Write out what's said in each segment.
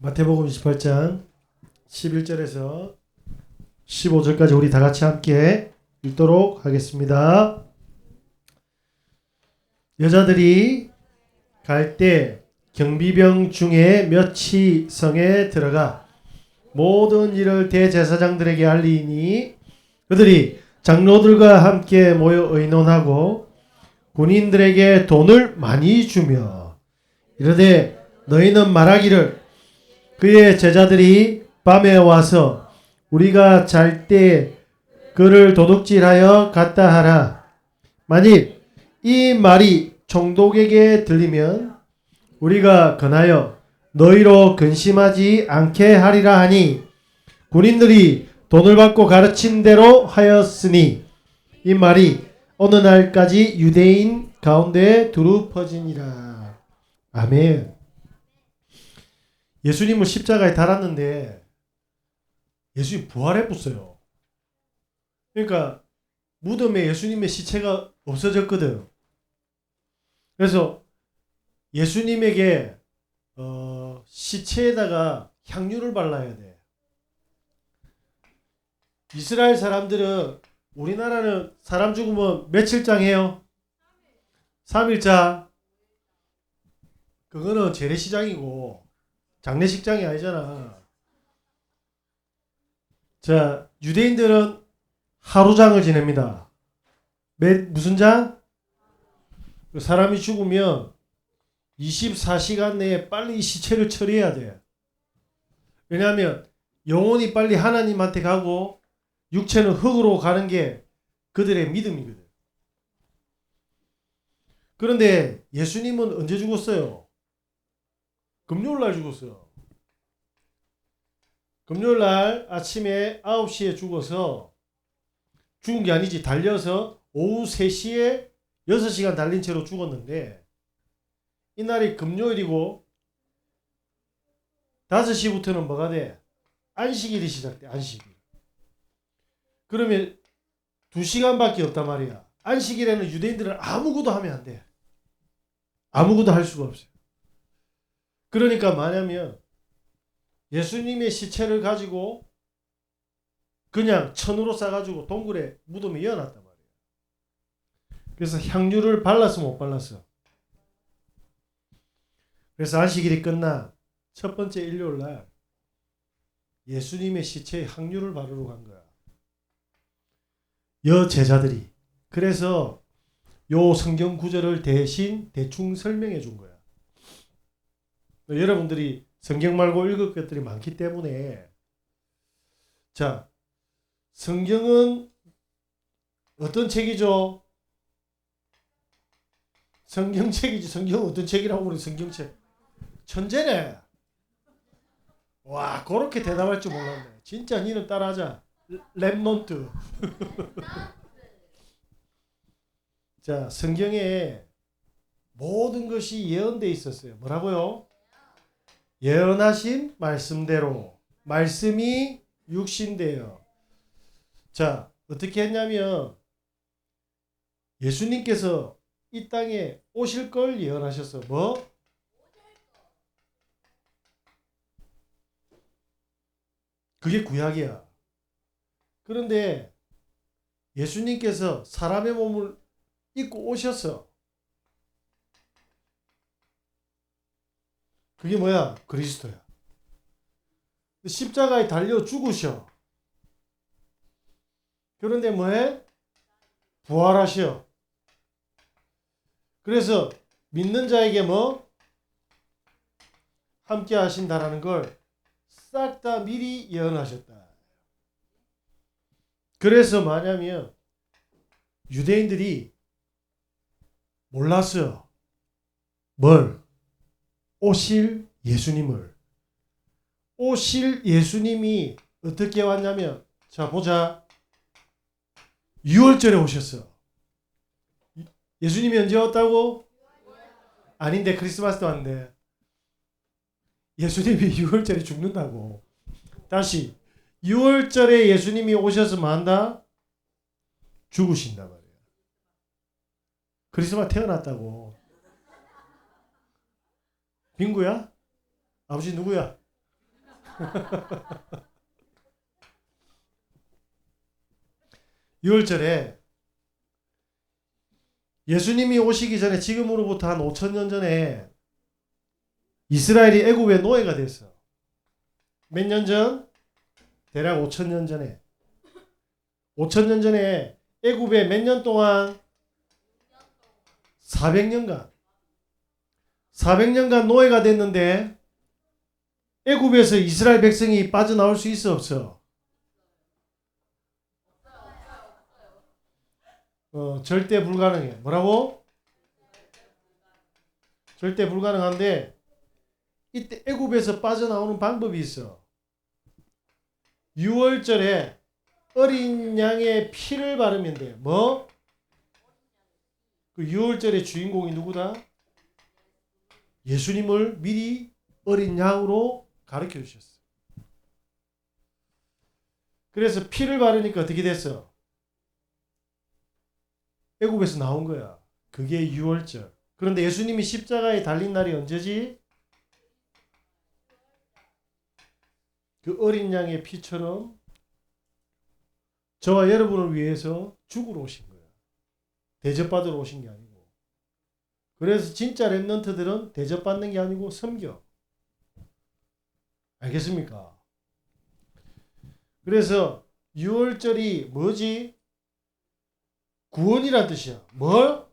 마태복음 28장 11절에서 15절까지 우리 다 같이 함께 읽도록 하겠습니다. 여자들이 갈 때 경비병 중에 몇이 성에 들어가 모든 일을 대제사장들에게 알리니 그들이 장로들과 함께 모여 의논하고 군인들에게 돈을 많이 주며 이르되 너희는 말하기를 그의 제자들이 밤에 와서 우리가 잘 때 그를 도둑질하여 갔다 하라. 만일 이 말이 총독에게 들리면 우리가 권하여 너희로 근심하지 않게 하리라 하니 군인들이 돈을 받고 가르친 대로 하였으니 이 말이 어느 날까지 유대인 가운데 두루 퍼지니라. 아멘. 예수님은 십자가에 달았는데 예수님 부활해봤어요. 그러니까 무덤에 예수님의 시체가 없어졌거든. 그래서 예수님에게 시체에다가 향유를 발라야 돼. 이스라엘 사람들은 우리나라는 사람 죽으면 며칠장 해요? 3일장. 그거는 재래시장이고 장례식장이 아니잖아. 자, 유대인들은 하루장을 지냅니다. 무슨 장? 사람이 죽으면 24시간 내에 빨리 시체를 처리해야 돼. 왜냐하면 영혼이 빨리 하나님한테 가고 육체는 흙으로 가는 게 그들의 믿음이거든. 그런데 예수님은 언제 죽었어요? 금요일날 죽었어요. 금요일날 아침에 9시에 죽어서 죽은 게 아니지. 달려서 오후 3시에 6시간 달린 채로 죽었는데 이날이 금요일이고 5시부터는 뭐가 돼? 안식일이 시작돼. 안식일. 그러면 2시간밖에 없단 말이야. 안식일에는 유대인들은 아무것도 하면 안 돼. 아무것도 할 수가 없어요. 그러니까 뭐냐면 예수님의 시체를 가지고 그냥 천으로 싸가지고 동굴에 무덤에 이어놨단 말이에요. 그래서 향유를 발랐어 못 발랐어? 그래서 안식일이 끝나 첫 번째 일요일날 예수님의 시체에 향유를 바르러 간 거야. 여제자들이. 그래서 요 성경 구절을 대충 설명해 준 거야. 여러분들이 성경 말고 읽을 것들이 많기 때문에 자, 성경은 어떤 책이죠? 성경책이지. 성경은 어떤 책이라고 그래? 성경책. 천재네. 와, 그렇게 대답할 줄 몰랐네. 진짜 니는 따라하자. 랩넌트. 자, 성경에 모든 것이 예언되어 있었어요. 뭐라고요? 예언하신 말씀대로 말씀이 육신되어. 자, 어떻게 했냐면 예수님께서 이 땅에 오실 걸 예언하셨어. 뭐? 그게 구약이야. 그런데 예수님께서 사람의 몸을 입고 오셨어. 그게 뭐야? 그리스도야. 십자가에 달려 죽으셔. 그런데 뭐해? 부활하셔. 그래서 믿는 자에게 뭐? 함께 하신다라는 걸 싹 다 미리 예언하셨다. 그래서 뭐냐면 유대인들이 몰랐어요. 뭘? 오실 예수님을. 오실 예수님이 어떻게 왔냐면 자 보자. 6월절에 오셨어. 예수님이 언제 왔다고? 아닌데 크리스마스 때 왔는데 예수님이 6월절에 죽는다고. 다시 6월절에 예수님이 오셔서 뭐 한다? 죽으신다 말이야. 크리스마스 태어났다고. 빙구야? 아버지 누구야? 유월절에 예수님이 오시기 전에 지금으로부터 한 5,000년 전에 이스라엘이 애굽의 노예가 됐어. 몇 년 전? 대략 5,000년 전에. 5,000년 전에 애굽에 몇 년 동안? 400년간. 400년간 노예가 됐는데 애굽에서 이스라엘 백성이 빠져나올 수 있어 없어? 절대 불가능해. 뭐라고? 절대 불가능한데 이때 애굽에서 빠져나오는 방법이 있어. 유월절에 어린 양의 피를 바르면 돼. 뭐? 그 유월절의 주인공이 누구다? 예수님을 미리 어린 양으로 가르쳐 주셨어. 그래서 피를 바르니까 어떻게 됐어? 애굽에서 나온 거야. 그게 유월절. 그런데 예수님이 십자가에 달린 날이 언제지? 그 어린 양의 피처럼 저와 여러분을 위해서 죽으러 오신 거야. 대접받으러 오신 게 아니고. 그래서 진짜 렘넌트들은 대접받는 게 아니고 섬겨. 알겠습니까? 그래서 유월절이 뭐지? 구원이란 뜻이야. 뭘?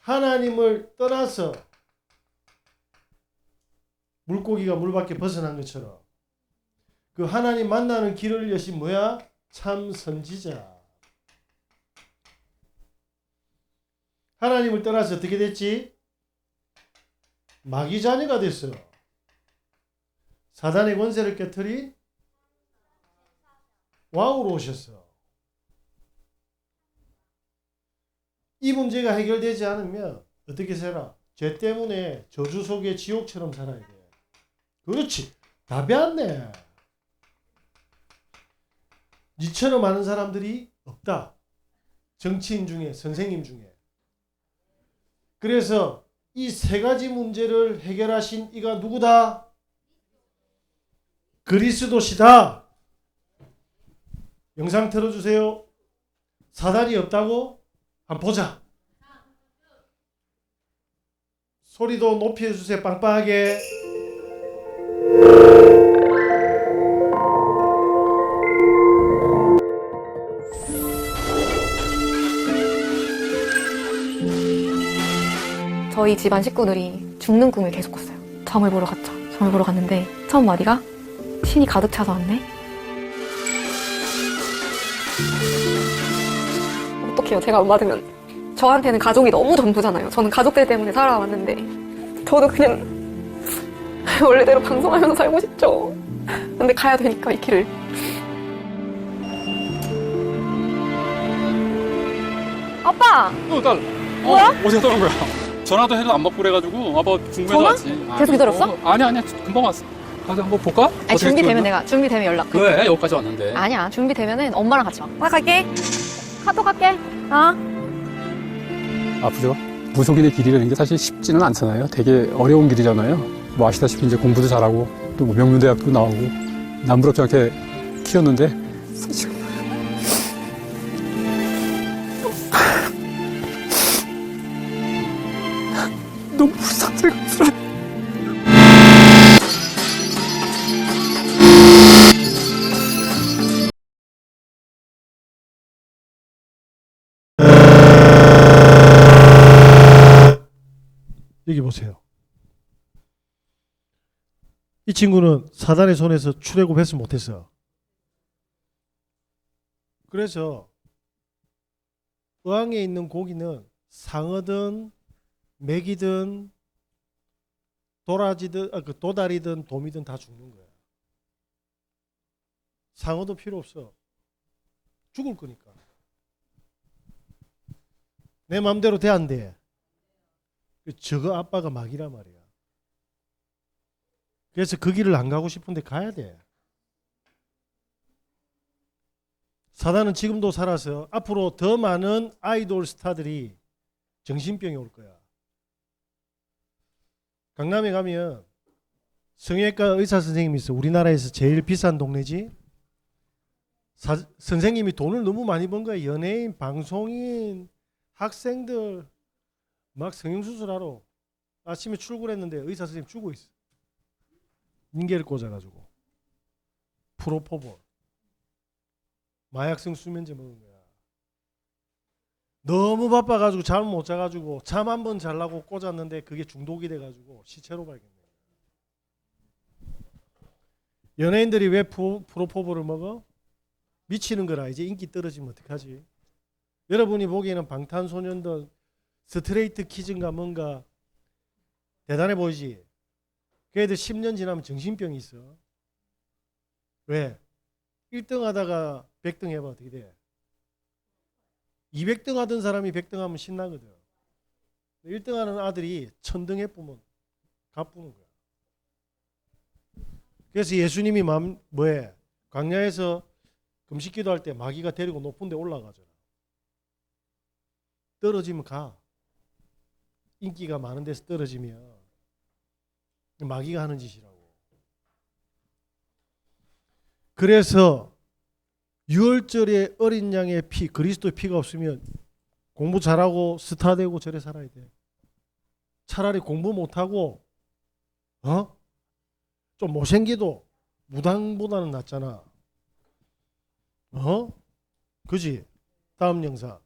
하나님을 떠나서 물고기가 물 밖에 벗어난 것처럼 그 하나님 만나는 길을 여신 뭐야? 참 선지자. 하나님을 떠나서 어떻게 됐지? 마귀 자녀가 됐어. 사단의 권세를 깨트린 왕으로 오셨어. 이 문제가 해결되지 않으면 어떻게 살아? 죄 때문에 저주 속의 지옥처럼 살아야 돼. 그렇지. 다 배웠네. 니처럼 아는 사람들이 없다. 정치인 중에, 선생님 중에. 그래서 이 세 가지 문제를 해결하신 이가 누구다? 그리스도시다. 영상 틀어주세요. 사단이 없다고? 한번 보자. 소리도 높이 해주세요. 빵빵하게. 저희 집안 식구들이 죽는 꿈을 계속 꿨어요. 점을 보러 갔죠. 점을 보러 갔는데 처음 마디가 신이 가득 차서 왔네. 어떡해요. 제가 안 받으면. 저한테는 가족이 너무 전부잖아요. 저는 가족들 때문에 살아왔는데 저도 그냥 원래대로 방송하면서 살고 싶죠. 근데 가야 되니까 이 길을. 아빠! 딸. 뭐야? 어디가 떠난 거야? 전화도 해도 안 받고 그래가지고 아빠 궁금해서 전화? 왔지. 계속 기다렸어? 아니야. 금방 왔어. 가서 한번 볼까? 아니, 어떻게 준비되면 됐나? 내가 준비되면 연락. 왜? 여기까지 왔는데. 아니야. 준비되면은 엄마랑 같이 와. 나 갈게. 카톡 할게. 어? 아프죠? 무속인의 길이라는 게 사실 쉽지는 않잖아요. 되게 어려운 길이잖아요. 뭐 아시다시피 이제 공부도 잘하고 또 뭐 명문대학도 나오고 남부럽지 않게 키웠는데 사실 너무 불쌍스러워. 여기 보세요. 이 친구는 사단의 손에서 출애굽했으면 못했어. 그래서 어항에 있는 고기는 상어든 맥이든 도라지든 도다리든 도미든 다 죽는 거야. 상어도 필요 없어. 죽을 거니까. 내 마음대로 돼 안 돼? 저거 아빠가 막이라 말이야. 그래서 그 길을 안 가고 싶은데 가야 돼. 사단은 지금도 살아서 앞으로 더 많은 아이돌 스타들이 정신병이 올 거야. 강남에 가면 성형외과 의사 선생님이 있어. 우리나라에서 제일 비싼 동네지. 선생님이 돈을 너무 많이 번 거야. 연예인, 방송인, 학생들 막 성형수술하러 아침에 출근했는데 의사 선생님 죽어 있어. 인계를 꽂아가지고 프로포볼 마약성 수면제 먹은 거야. 너무 바빠가지고 잠 못 자가지고 잠 한 번 자려고 꽂았는데 그게 중독이 돼가지고 시체로 발견돼. 연예인들이 왜 프로포볼을 먹어? 미치는 거라. 이제 인기 떨어지면 어떡하지? 여러분이 보기에는 방탄소년단 스트레이트 키즈인가 뭔가 대단해 보이지? 그 애들 10년 지나면 정신병이 있어. 왜? 1등 하다가 100등 해봐 어떻게 돼? 200등 하던 사람이 100등 하면 신나거든. 1등 하는 아들이 1000등 해보면 가쁘는 거야. 그래서 예수님이 뭐해? 광야에서 금식 기도할 때 마귀가 데리고 높은 데 올라가잖아. 떨어지면 가. 인기가 많은 데서 떨어지면 마귀가 하는 짓이라고. 그래서 유월절에 어린 양의 피, 그리스도의 피가 없으면 공부 잘하고 스타 되고 저래 살아야 돼. 차라리 공부 못하고 좀 못생기도 무당보다는 낫잖아. 그지? 다음 영상.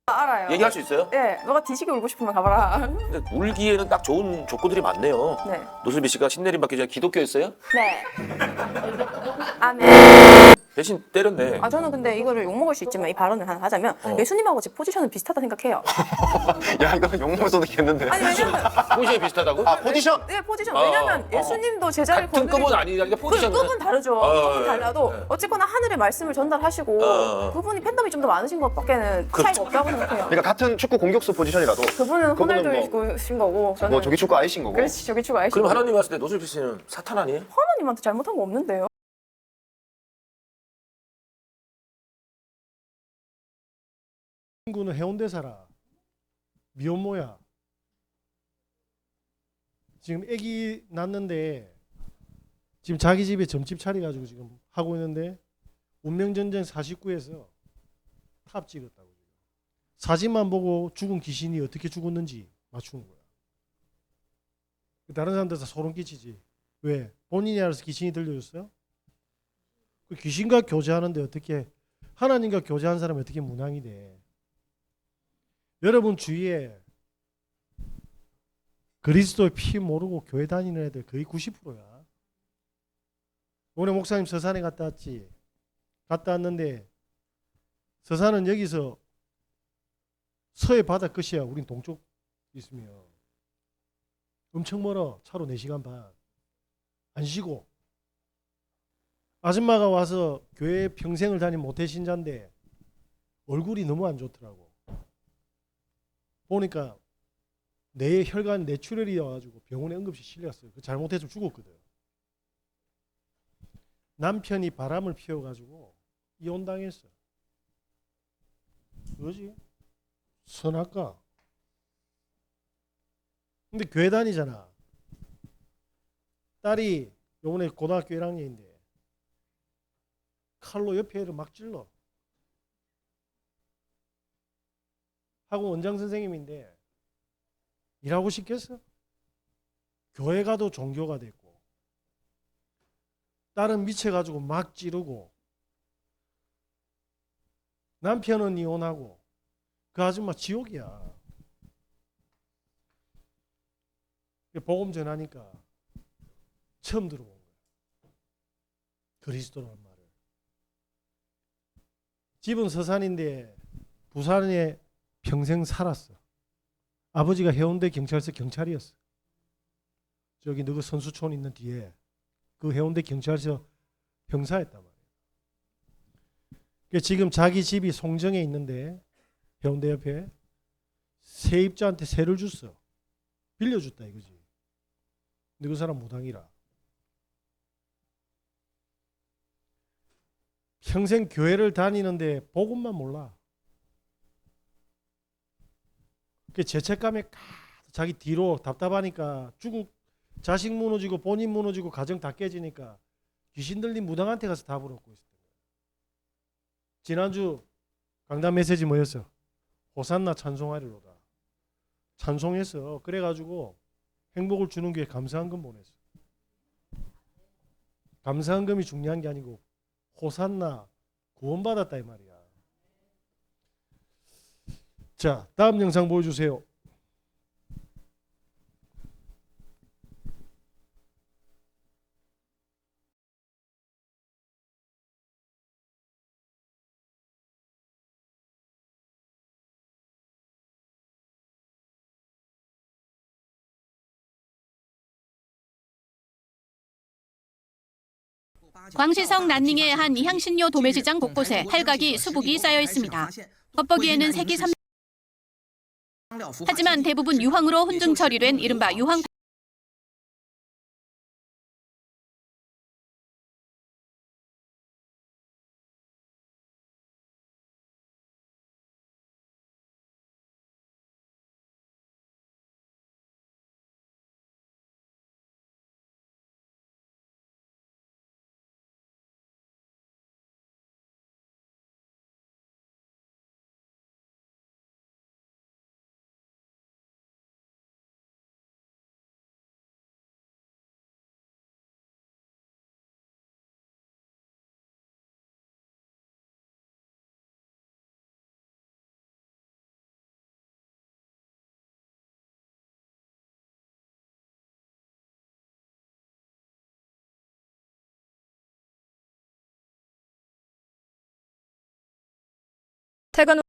알아요. 얘기할 수 있어요? 네, 너가 뒤지게 울고 싶으면 가봐라. 근데 울기에는 딱 좋은 조건들이 많네요. 네. 노슬비 씨가 신내림 받기 전에 기독교였어요? 네. 아멘. 대신 때렸네. 아 저는 근데 이거를 욕 먹을 수 있지만 이 발언을 하나 하자면 예수님하고 제 포지션은 비슷하다 생각해요. 야 이거 욕먹을 수도 있겠는데. 아니 왜냐면 포지션이 비슷하다고? 아 포지션? 네 포지션 왜냐면 예수님도 제자를 같은 급은 건드리고 아니니까 포지션은 급은 다르죠. 급은 달라도 예. 어쨌거나 하늘의 말씀을 전달하시고 그분이 팬덤이 좀 더 많으신 것밖에는 차이가 없다고 생각해요. 그러니까 같은 축구 공격수 포지션이라도 그분은 그분은 호날두이신 거고 저는 뭐 저기 축구 아이신 거고. 그렇지 저기 추가 아이신 그럼 거고. 하나님 봤을 때 노슬비 씨는 사탄 아니에요? 하나님한테 잘못한 거 없는데요. 친구는 해운대 살아. 미혼모야. 지금 아기 낳는데 지금 자기 집에 점집 차려가지고 지금 하고 있는데 운명전쟁 49에서 탑 찍었다고. 사진만 보고 죽은 귀신이 어떻게 죽었는지 맞추는 거야. 다른 사람들 다 소름 끼치지. 왜? 본인이 알아서 귀신이 들려줬어요? 그 귀신과 교제하는데 어떻게 하나님과 교제한 사람이 어떻게 문항이 돼? 여러분 주위에 그리스도의 피 모르고 교회 다니는 애들 거의 90%야. 오늘 목사님 서산에 갔다 왔지. 갔다 왔는데 서산은 여기서 서해 바다 끝이야. 우린 동쪽 있으면. 엄청 멀어. 차로 4시간 반. 안 쉬고. 아줌마가 와서 교회 평생을 다닌 모태 신자인데 얼굴이 너무 안 좋더라고. 보니까 뇌에 혈관 뇌출혈이 와가지고 병원에 응급실 실렸어요. 그 잘못해서 죽었거든. 남편이 바람을 피워가지고 이혼당했어. 뭐지? 선악과. 근데 교회 다니잖아. 딸이 요번에 고등학교 1학년인데 칼로 옆에 애를 막 찔러. 학원 원장 선생님인데 일하고 싶겠어? 교회 가도 종교가 됐고 딸은 미쳐가지고 막 찌르고 남편은 이혼하고 그 아줌마 지옥이야. 복음 전하니까 처음 들어본 거야. 그리스도라는 말을. 집은 서산인데 부산에 평생 살았어. 아버지가 해운대 경찰서 경찰이었어. 저기 너그 선수촌 있는 뒤에 그 해운대 경찰서 병사였단 말이야. 지금 자기 집이 송정에 있는데 해운대 옆에 세입자한테 세를 줬어. 빌려줬다 이거지. 근데 그 사람 무당이라. 평생 교회를 다니는데 복음만 몰라. 그 죄책감에 자기 뒤로 답답하니까 자식 무너지고 본인 무너지고 가정 다 깨지니까 귀신 들린 무당한테 가서 답을 얻고 있었던 거예요. 지난주 강단 메시지 뭐였어? 호산나 찬송하리로다. 찬송했어. 그래가지고 행복을 주는 교회 감사헌금 보냈어. 감사헌금이 중요한 게 아니고 호산나 구원받았다 이 말이야. 자, 다음 영상 보여주세요. 광시성 난닝의 한 향신료 도매시장 곳곳에 팔각이 수북이 쌓여 있습니다. 겉보기에는 색이 하지만 대부분 유황으로 혼중 처리된 이른바 유황 퇴근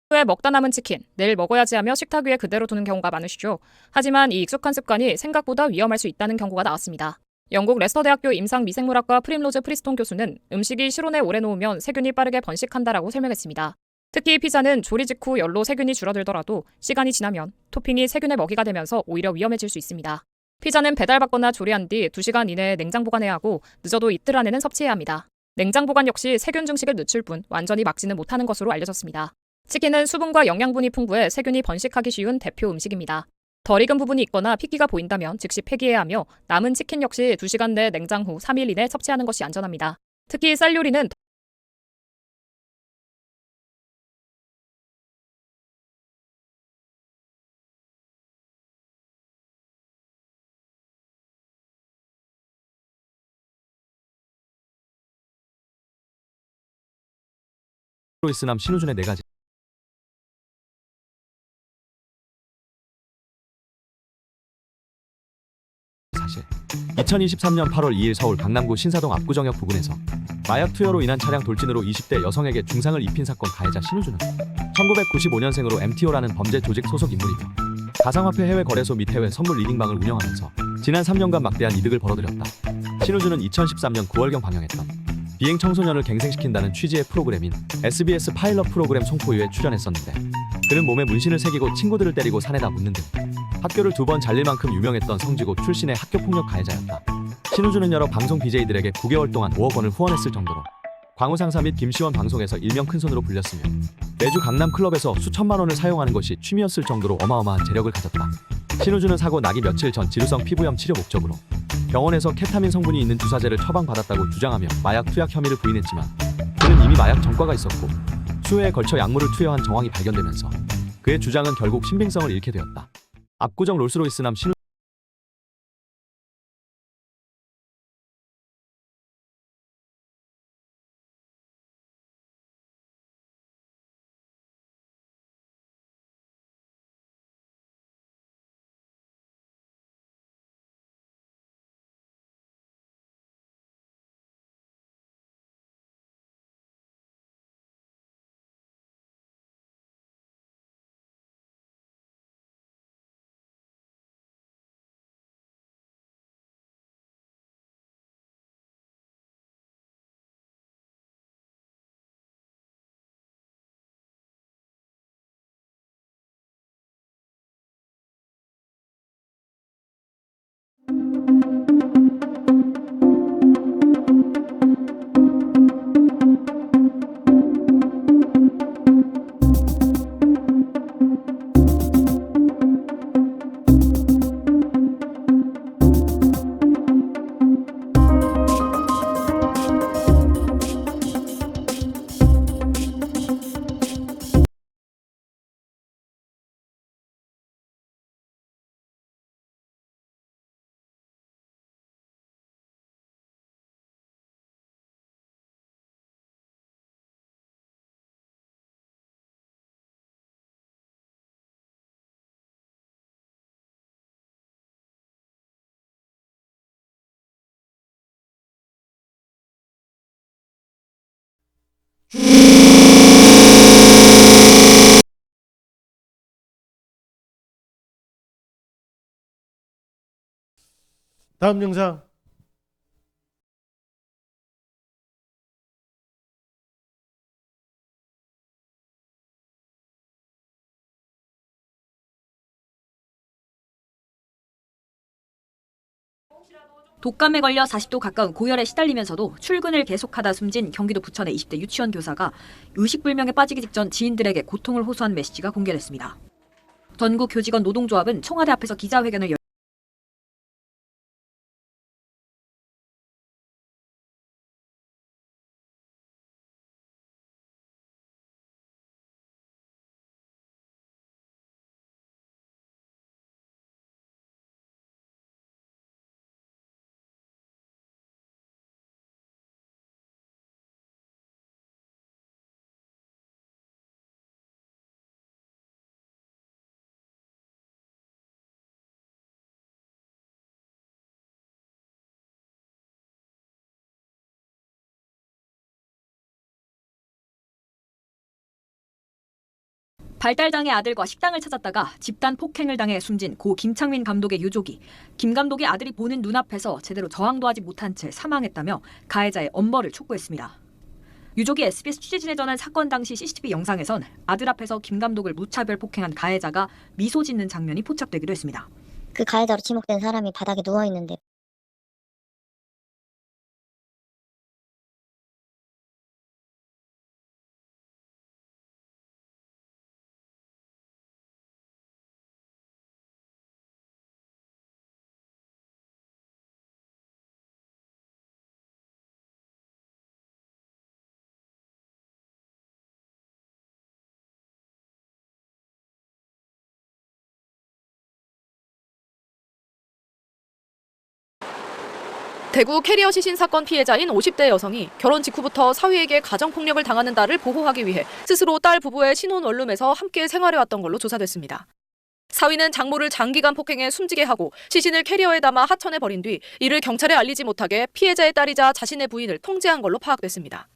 후에 먹다 남은 치킨, 내일 먹어야지 하며 식탁 위에 그대로 두는 경우가 많으시죠. 하지만 이 익숙한 습관이 생각보다 위험할 수 있다는 경고가 나왔습니다. 영국 레스터대학교 임상미생물학과 프림로즈 프리스톤 교수는 음식이 실온에 오래 놓으면 세균이 빠르게 번식한다라고 설명했습니다. 특히 피자는 조리 직후 열로 세균이 줄어들더라도 시간이 지나면 토핑이 세균의 먹이가 되면서 오히려 위험해질 수 있습니다. 피자는 배달받거나 조리한 뒤 2시간 이내에 냉장 보관해야 하고 늦어도 이틀 안에는 섭취해야 합니다. 냉장 보관 역시 세균 증식을 늦출 뿐 완전히 막지는 못하는 것으로 알려졌습니다. 치킨은 수분과 영양분이 풍부해 세균이 번식하기 쉬운 대표 음식입니다. 덜 익은 부분이 있거나 핏기가 보인다면 즉시 폐기해야 하며 남은 치킨 역시 2시간 내 냉장 후 3일 이내 섭취하는 것이 안전합니다. 특히 쌀 요리는 프로이스남 신우준의 4가지 사실 2023년 8월 2일 서울 강남구 신사동 압구정역 부근에서 마약 투여로 인한 차량 돌진으로 20대 여성에게 중상을 입힌 사건 가해자 신우준은 1995년생으로 MTO라는 범죄 조직 소속 인물이며 가상화폐 해외 거래소 및 해외 선물 리딩방을 운영하면서 지난 3년간 막대한 이득을 벌어들였다. 신우준은 2013년 9월경 방영했던 비행 청소년을 갱생시킨다는 취지의 프로그램인 SBS 파일럿 프로그램 송포유에 출연했었는데 그는 몸에 문신을 새기고 친구들을 때리고 산에다 묻는 등 학교를 2번 잘릴 만큼 유명했던 성지고 출신의 학교폭력 가해자였다. 신우준은 여러 방송 BJ들에게 9개월 동안 5억 원을 후원했을 정도로 광우상사 및 김시원 방송에서 일명 큰손으로 불렸으며 매주 강남 클럽에서 수천만 원을 사용하는 것이 취미였을 정도로 어마어마한 재력을 가졌다. 신우준은 사고 나기 며칠 전 지루성 피부염 치료 목적으로 병원에서 케타민 성분이 있는 주사제를 처방받았다고 주장하며 마약 투약 혐의를 부인했지만 그는 이미 마약 전과가 있었고 수회에 걸쳐 약물을 투여한 정황이 발견되면서 그의 주장은 결국 신빙성을 잃게 되었다. 압구정 롤스로이스남 신우 다음 영상. 독감에 걸려 40도 가까운 고열에 시달리면서도 출근을 계속하다 숨진 경기도 부천의 20대 유치원 교사가 의식불명에 빠지기 직전 지인들에게 고통을 호소한 메시지가 공개됐습니다. 전국 교직원 노동조합은 청와대 앞에서 기자회견을 열 발달장애 아들과 식당을 찾았다가 집단 폭행을 당해 숨진 고 김창민 감독의 유족이 김 감독의 아들이 보는 눈앞에서 제대로 저항도 하지 못한 채 사망했다며 가해자의 엄벌을 촉구했습니다. 유족이 SBS 취재진에 전한 사건 당시 CCTV 영상에선 아들 앞에서 김 감독을 무차별 폭행한 가해자가 미소 짓는 장면이 포착되기도 했습니다. 그 가해자로 지목된 사람이 바닥에 누워있는데 대구 캐리어 시신 사건 피해자인 50대 여성이 결혼 직후부터 사위에게 가정폭력을 당하는 딸을 보호하기 위해 스스로 딸 부부의 신혼 원룸에서 함께 생활해왔던 걸로 조사됐습니다. 사위는 장모를 장기간 폭행해 숨지게 하고 시신을 캐리어에 담아 하천에 버린 뒤 이를 경찰에 알리지 못하게 피해자의 딸이자 자신의 부인을 통제한 걸로 파악됐습니다.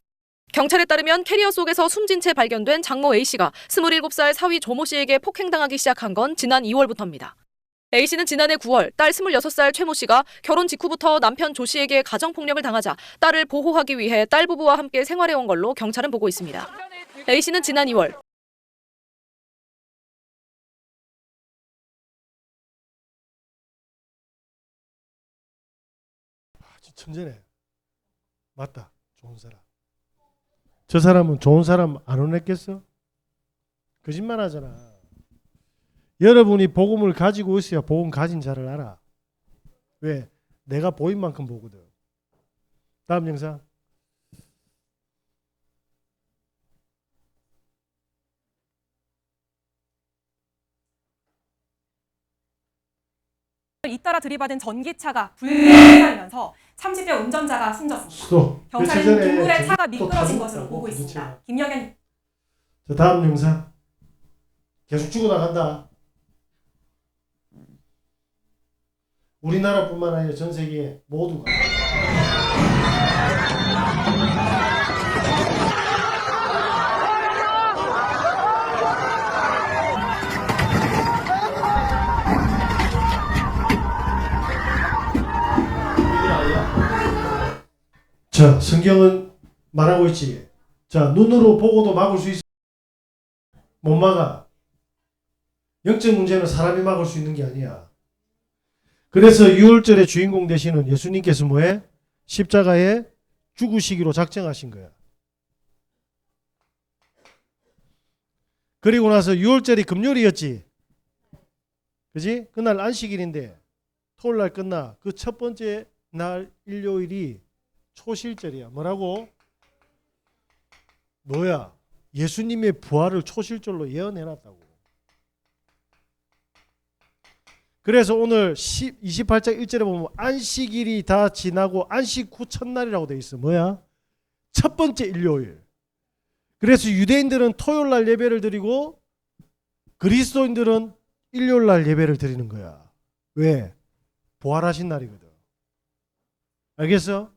경찰에 따르면 캐리어 속에서 숨진 채 발견된 장모 A씨가 27살 사위 조모 씨에게 폭행당하기 시작한 건 지난 2월부터입니다. A씨는 지난해 9월 딸 26살 최모 씨가 결혼 직후부터 남편 조 씨에게 가정폭력을 당하자 딸을 보호하기 위해 딸 부부와 함께 생활해온 걸로 경찰은 보고 있습니다. A씨는 지난 2월 천재네. 맞다. 좋은 사람. 저 사람은 좋은 사람 안 혼냈겠어? 거짓말 하잖아. 여러분이 복음을 가지고 있어야 복음 가진 자를 알아. 왜? 내가 보인 만큼 보거든. 다음 영상. 잇따라 들이받은 전기차가 불타면서 30대 운전자가 숨졌습니다. 경찰은 빗물에 차가 미끄러진 것으로 보고 있습니다. 김영현. 자, 다음 영상. 계속 죽어나간다. 우리나라뿐만 아니라 전 세계 모두가. 자, 성경은 말하고 있지. 자, 눈으로 보고도 막을 수 있어. 못 막아. 영적 문제는 사람이 막을 수 있는 게 아니야. 그래서 6월절의 주인공 되시는 예수님께서 뭐해? 십자가에 죽으시기로 작정하신 거야. 그리고 나서 6월절이 금요일이었지. 그지? 그날 안식일인데 토요일날 끝나. 그 첫 번째 날 일요일이 초실절이야. 뭐라고? 뭐야? 예수님의 부활을 초실절로 예언해놨다고. 그래서 오늘 28장 1절에 보면 안식일이 다 지나고 안식 후 첫날이라고 돼 있어. 뭐야? 첫 번째 일요일. 그래서 유대인들은 토요일날 예배를 드리고 그리스도인들은 일요일날 예배를 드리는 거야. 왜? 부활하신 날이거든. 알겠어?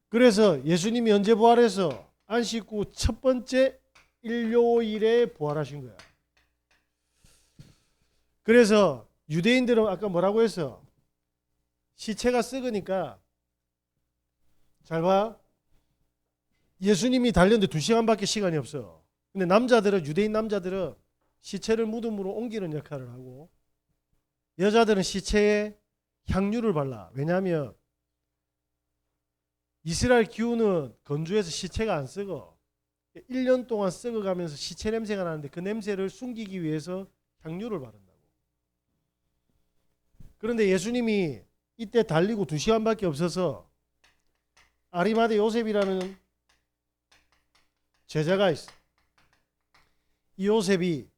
그래서 예수님이 언제 부활해서 안식 후 첫 번째 일요일에 부활하신 거야. 그래서 유대인들은 아까 뭐라고 했어? 시체가 썩으니까 잘 봐. 예수님이 달렸는데 2시간밖에 시간이 없어. 근데 남자들은 유대인 남자들은 시체를 무덤으로 옮기는 역할을 하고 여자들은 시체에 향유를 발라. 왜냐하면 이스라엘 기후는 건조해서 시체가 안 썩어. 1년 동안 썩어가면서 시체 냄새가 나는데 그 냄새를 숨기기 위해서 향유를 바른다고. 그런데 예수님이 이때 달리고 2시간밖에 없어서 아리마대 요셉이라는 제자가 있어. 이 요셉이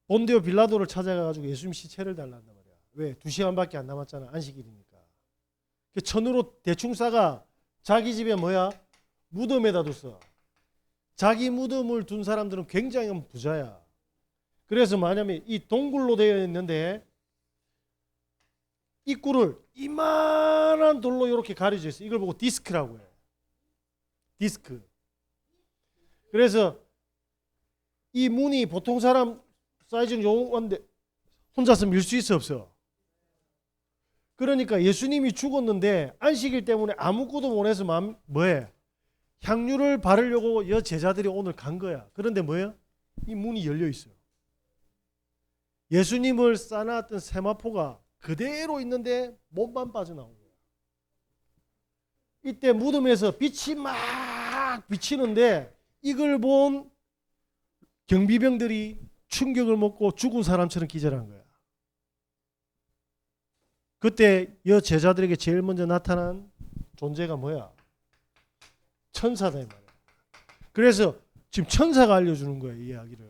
본디오 빌라도를 찾아가가지고 예수님 시체를 달란단 말이야. 왜? 2시간밖에 안 남았잖아. 안식일이니까. 천으로 대충 싸가 자기 집에 뭐야? 무덤에다 뒀어. 자기 무덤을 둔 사람들은 굉장히 부자야. 그래서 뭐냐면 이 동굴로 되어 있는데 입구를 이만한 돌로 이렇게 가려져 있어. 이걸 보고 디스크라고 해. 디스크. 그래서 이 문이 보통 사람 사이즈는 요건데 혼자서 밀 수 있어 없어? 그러니까 예수님이 죽었는데 안식일 때문에 아무것도 못 해서 뭐해? 향유를 바르려고 여 제자들이 오늘 간 거야. 그런데 뭐예요? 이 문이 열려 있어요. 예수님을 싸놨던 세마포가 그대로 있는데 몸만 빠져나온 거야. 이때 무덤에서 빛이 막 비치는데 이걸 본 경비병들이 충격을 먹고 죽은 사람처럼 기절한 거야. 그때 여 제자들에게 제일 먼저 나타난 존재가 뭐야? 천사다 이 말이야. 그래서 지금 천사가 알려주는 거야, 이 이야기를.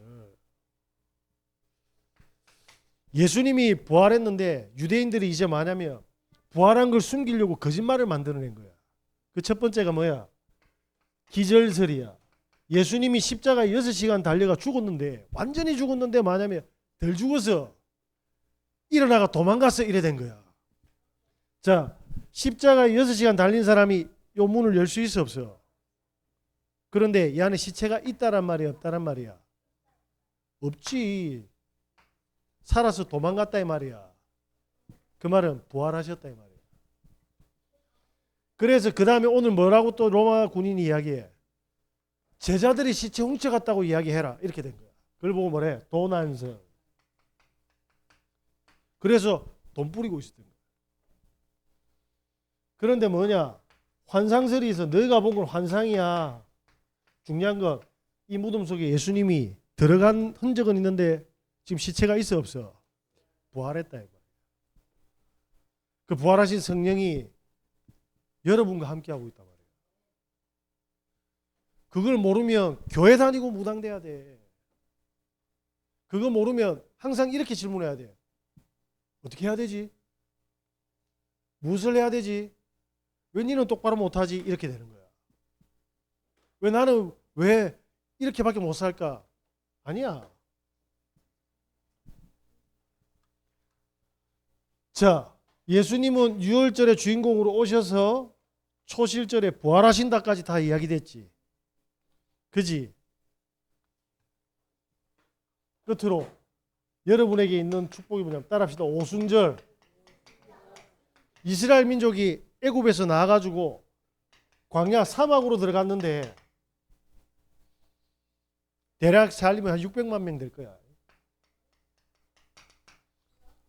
예수님이 부활했는데 유대인들이 이제 뭐냐면 부활한 걸 숨기려고 거짓말을 만들어낸 거야. 그 첫 번째가 뭐야? 기절설이야. 예수님이 십자가에 6시간 달려가 죽었는데 완전히 죽었는데 뭐냐면 덜 죽어서 일어나가 도망갔어 이래 된 거야. 자, 십자가에 6시간 달린 사람이 요 문을 열 수 있어 없어? 그런데 이 안에 시체가 있다란 말이야 없다란 말이야? 없지. 살아서 도망갔다 이 말이야. 그 말은 부활하셨다 이 말이야. 그래서 그 다음에 오늘 뭐라고 또 로마 군인이 이야기해? 제자들이 시체 훔쳐갔다고 이야기해라 이렇게 된 거야. 그걸 보고 뭐래? 도난설. 그래서 돈 뿌리고 있었던 거야. 그런데 뭐냐? 환상설이 있어. 너희가 본 건 환상이야. 중요한 건 이 무덤 속에 예수님이 들어간 흔적은 있는데 지금 시체가 있어 없어? 부활했다 이거. 그 부활하신 성령이 여러분과 함께하고 있단 말이에요. 그걸 모르면 교회 다니고 무당돼야 돼. 그거 모르면 항상 이렇게 질문해야 돼. 어떻게 해야 되지? 무엇을 해야 되지? 왜 니는 똑바로 못하지? 이렇게 되는 거야. 왜 나는 왜 이렇게밖에 못 살까? 아니야. 자, 예수님은 유월절의 주인공으로 오셔서 초실절에 부활하신다까지 다 이야기됐지. 그지? 끝으로 여러분에게 있는 축복이 뭐냐면 따라합시다. 오순절. 이스라엘 민족이 애굽에서 나와가지고 광야 사막으로 들어갔는데 대략 살리면 한 600만 명 될 거야.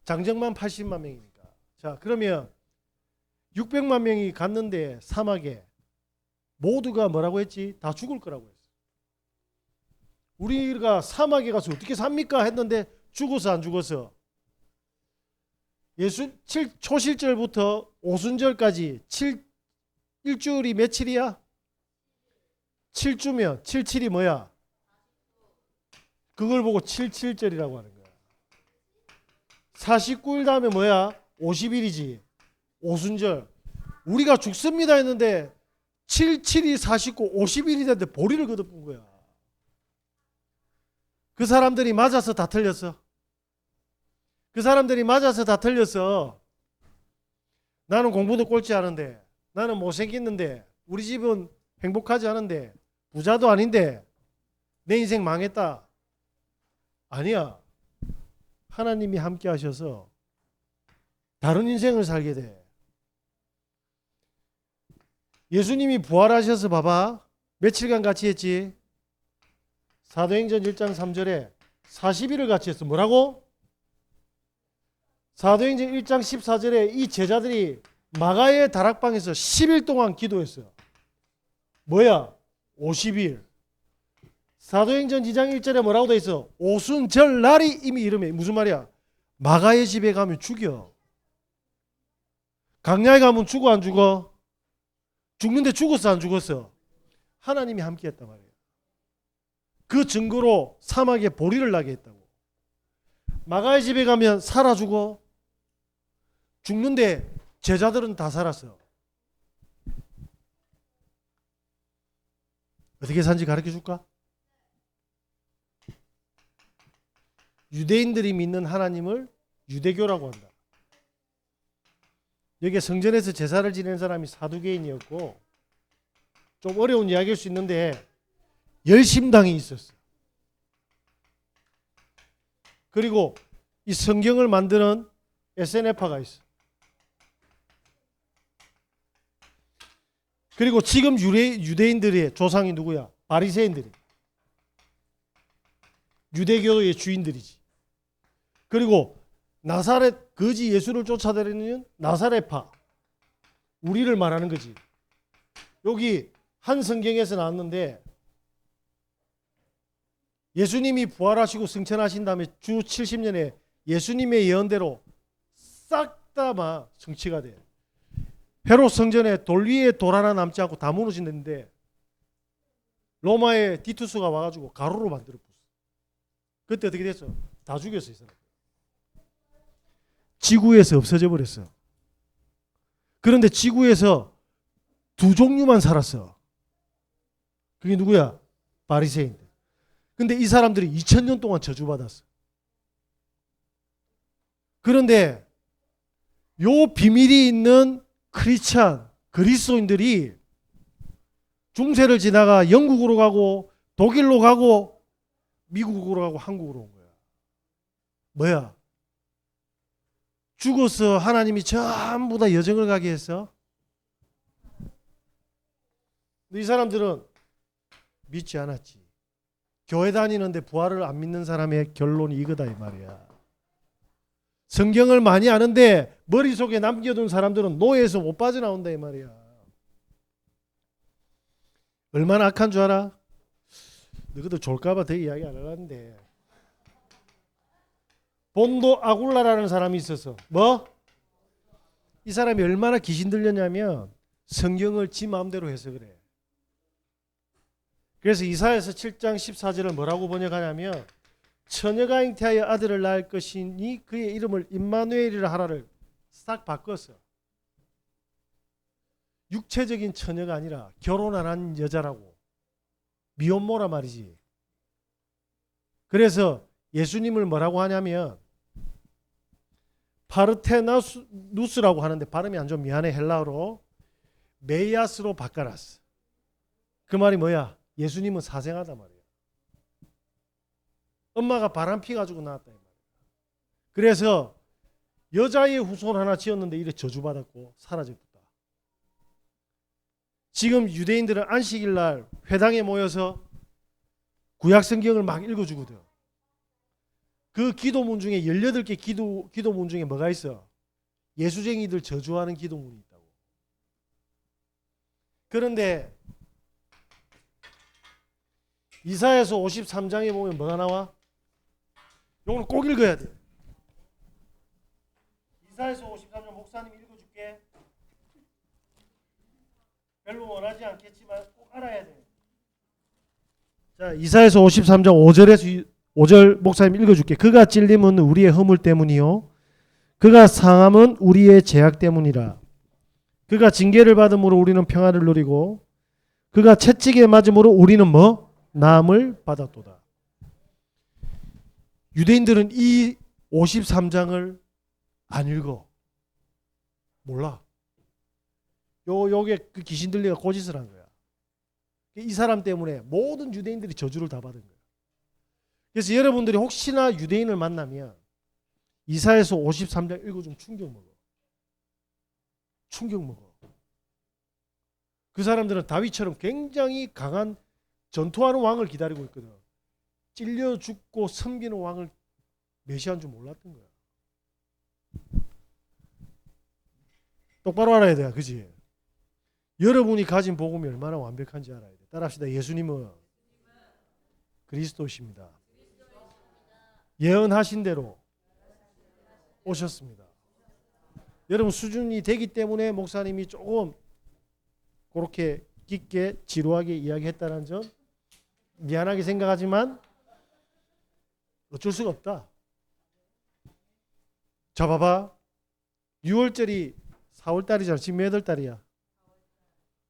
장정만 80만 명이니까. 자, 그러면 600만 명이 갔는데 사막에 모두가 뭐라고 했지? 다 죽을 거라고 했어. 우리가 사막에 가서 어떻게 삽니까? 했는데 죽어서 안 죽어서 초실절부터 오순절까지 일주일이 며칠이야? 7주면 77이 뭐야? 그걸 보고 77절이라고 하는 거야. 49일 다음에 뭐야? 50일이지. 오순절. 우리가 죽습니다 했는데 77이 49, 50일이 됐는데 보리를 거듭은 거야. 그 사람들이 맞아서 다 틀렸어. 그 사람들이 맞아서 다 틀렸어. 나는 공부도 꼴찌 하는데 나는 못생겼는데 우리 집은 행복하지 않은데 부자도 아닌데 내 인생 망했다. 아니야. 하나님이 함께 하셔서 다른 인생을 살게 돼. 예수님이 부활하셔서 봐봐. 며칠간 같이 했지? 사도행전 1장 3절에 40일을 같이 했어. 뭐라고? 사도행전 1장 14절에 이 제자들이 마가의 다락방에서 10일 동안 기도했어요. 뭐야? 50일. 사도행전 2장 1절에 뭐라고 돼 있어? 오순절 날이 이미 이름에. 무슨 말이야? 마가의 집에 가면 죽여. 강야에 가면 죽어 안 죽어? 죽는데 죽었어 안 죽었어? 하나님이 함께 했단 말이에요. 그 증거로 사막에 보리를 나게 했다고. 마가의 집에 가면 살아 죽어? 죽는데 제자들은 다 살았어. 어떻게 산지 가르쳐 줄까? 유대인들이 믿는 하나님을 유대교라고 한다. 여기 성전에서 제사를 지낸 사람이 사두개인이었고 좀 어려운 이야기일 수 있는데 열심당이 있었어. 그리고 이 성경을 만드는 SNF파가 있어. 그리고 지금 유대인들의 조상이 누구야? 바리새인들이. 유대교의 주인들이지. 그리고 나사렛 거지 예수를 쫓아다니는 나사렛파. 우리를 말하는 거지. 여기 한 성경에서 나왔는데 예수님이 부활하시고 승천하신 다음에 주 70년에 예수님의 예언대로 싹 다 막 성취가 돼. 헤롯 성전에 돌 위에 돌 하나 남지 않고 다 무너진다는데 로마의 디투스가 와가지고 가루로 만들어 부었어. 그때 어떻게 됐어? 다 죽였어 이 사람. 지구에서 없어져 버렸어. 그런데 지구에서 두 종류만 살았어. 그게 누구야? 바리새인들. 근데 이 사람들이 2000년 동안 저주받았어. 그런데 요 비밀이 있는 크리스찬, 그리스도인들이 중세를 지나가 영국으로 가고 독일로 가고 미국으로 가고 한국으로 온 거야. 뭐야? 죽어서 하나님이 전부 다 여정을 가게 했어? 이 사람들은 믿지 않았지. 교회 다니는데 부활을 안 믿는 사람의 결론이 이거다 이 말이야. 성경을 많이 아는데 머릿속에 남겨둔 사람들은 노예에서 못 빠져나온다 이 말이야. 얼마나 악한 줄 알아? 너희들 졸까봐 더 이야기 안 하려는데 본도 아굴라라는 사람이 있었어. 뭐? 이 사람이 얼마나 귀신 들렸냐면 성경을 지 마음대로 해서 그래. 그래서 이사야서 7장 14절을 뭐라고 번역하냐면 처녀가 잉태하여 아들을 낳을 것이니 그의 이름을 임마누엘이라 하라를 싹 바꿨어. 육체적인 처녀가 아니라 결혼 안 한 여자라고. 미혼모라 말이지. 그래서 예수님을 뭐라고 하냐면 파르테나누스라고 하는데 발음이 안 좋으면 미안해. 헬라어로 메이아스로 바꿔놨어. 그 말이 뭐야? 예수님은 사생하다 말이야. 엄마가 바람피 가지고 나왔다 이 말이야. 그래서 여자의 후손 하나 지었는데 이래 저주받았고 사라졌다. 지금 유대인들은 안식일 날 회당에 모여서 구약 성경을 막 읽어주거든. 그 기도문 중에 18개 기도문 중에 뭐가 있어? 예수쟁이들 저주하는 기도문이 있다고. 그런데 이사야서 53장에 보면 뭐가 나와? 이걸 꼭 읽어야 돼. 이사야서 53장 목사님 읽어줄게. 별로 원하지 않겠지만 꼭 알아야 돼. 자, 이사야서 53장 5절 목사님 읽어줄게. 그가 찔림은 우리의 허물 때문이요 그가 상함은 우리의 죄악 때문이라. 그가 징계를 받음으로 우리는 평안을 누리고 그가 채찍에 맞음으로 우리는 뭐? 나음을 받았도다. 유대인들은 이 53장을 안 읽어. 몰라. 요게 그 귀신 들리가 고짓을 한 거야. 이 사람 때문에 모든 유대인들이 저주를 다 받은 거야. 그래서 여러분들이 혹시나 유대인을 만나면 이사야서 53장 읽어주면 충격 먹어. 충격 먹어. 그 사람들은 다윗처럼 굉장히 강한 전투하는 왕을 기다리고 있거든. 찔려 죽고 섬기는 왕을 메시아인 줄 몰랐던 거야. 똑바로 알아야 돼, 그지? 여러분이 가진 복음이 얼마나 완벽한지 알아야 돼. 따라합시다. 예수님은 그리스도십니다. 예언하신 대로 오셨습니다. 여러분 수준이 되기 때문에 목사님이 조금 그렇게 깊게 지루하게 이야기했다는 점 미안하게 생각하지만 어쩔 수가 없다. 자 봐봐. 6월절이 4월달이잖아. 지금 몇 월달이야?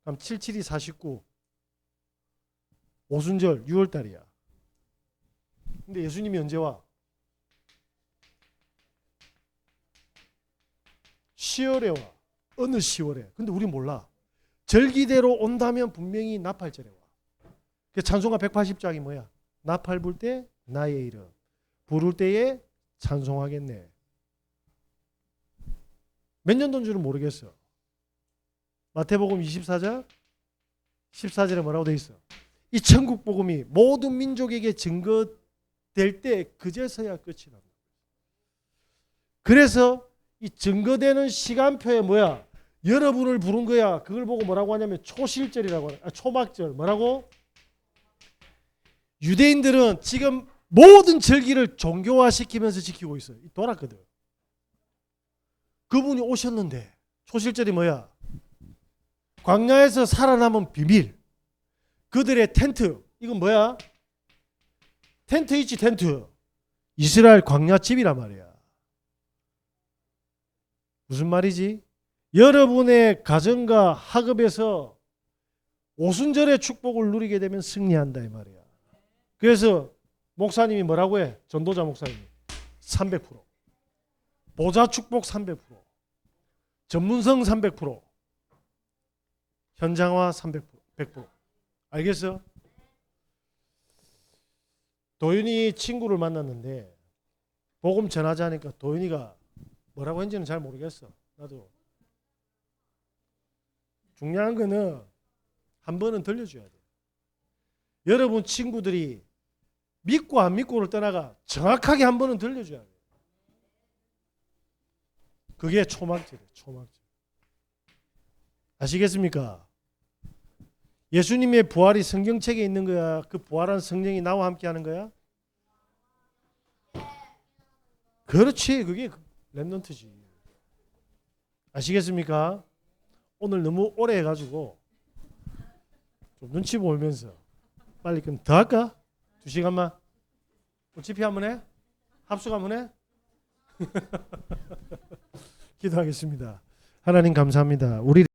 그럼 77이 49. 오순절 6월달이야. 근데 예수님이 언제 와? 10월에 와. 어느 10월에. 근데 우리 몰라. 절기대로 온다면 분명히 나팔절에 와. 그 찬송가 180장이 뭐야? 나팔 불 때 나의 이름 부를 때에 찬송하겠네. 몇 년도인 줄은 모르겠어. 마태복음 24장 14절에 뭐라고 돼 있어? 이 천국 복음이 모든 민족에게 증거될 때 그제서야 끝이 납니다. 그래서 이 증거되는 시간표에 뭐야? 여러분을 부른 거야. 그걸 보고 뭐라고 하냐면 초실절이라고 하냐. 초막절. 뭐라고? 유대인들은 지금 모든 절기를 종교화시키면서 지키고 있어요. 돌았거든. 그분이 오셨는데 초실절이 뭐야? 광야에서 살아남은 비밀. 그들의 텐트. 이건 뭐야? 텐트 있지, 텐트. 이스라엘 광야집이란 말이야. 무슨 말이지? 여러분의 가정과 학업에서 오순절의 축복을 누리게 되면 승리한다 이 말이야. 그래서 목사님이 뭐라고 해? 전도자 목사님이 300%. 보좌 축복 300%. 전문성 300%. 현장화 300%. 100%. 알겠어? 도윤이 친구를 만났는데 복음 전하자니까 도윤이가 뭐라고 했는지는 잘 모르겠어. 나도. 중요한 거는 한 번은 들려줘야 돼. 여러분 친구들이 믿고 안 믿고를 떠나가 정확하게 한 번은 들려줘야 돼. 그게 초막절이에요. 초막절. 아시겠습니까? 예수님의 부활이 성경책에 있는 거야? 그 부활한 성령이 나와 함께 하는 거야? 그렇지. 그게 렘넌트지. 아시겠습니까? 오늘 너무 오래 해가지고 좀 눈치 보면서 빨리 그럼 더 할까? 2시간만? OTP 한번 해? 합숙 한번 해? 기도하겠습니다. 하나님 감사합니다. 우리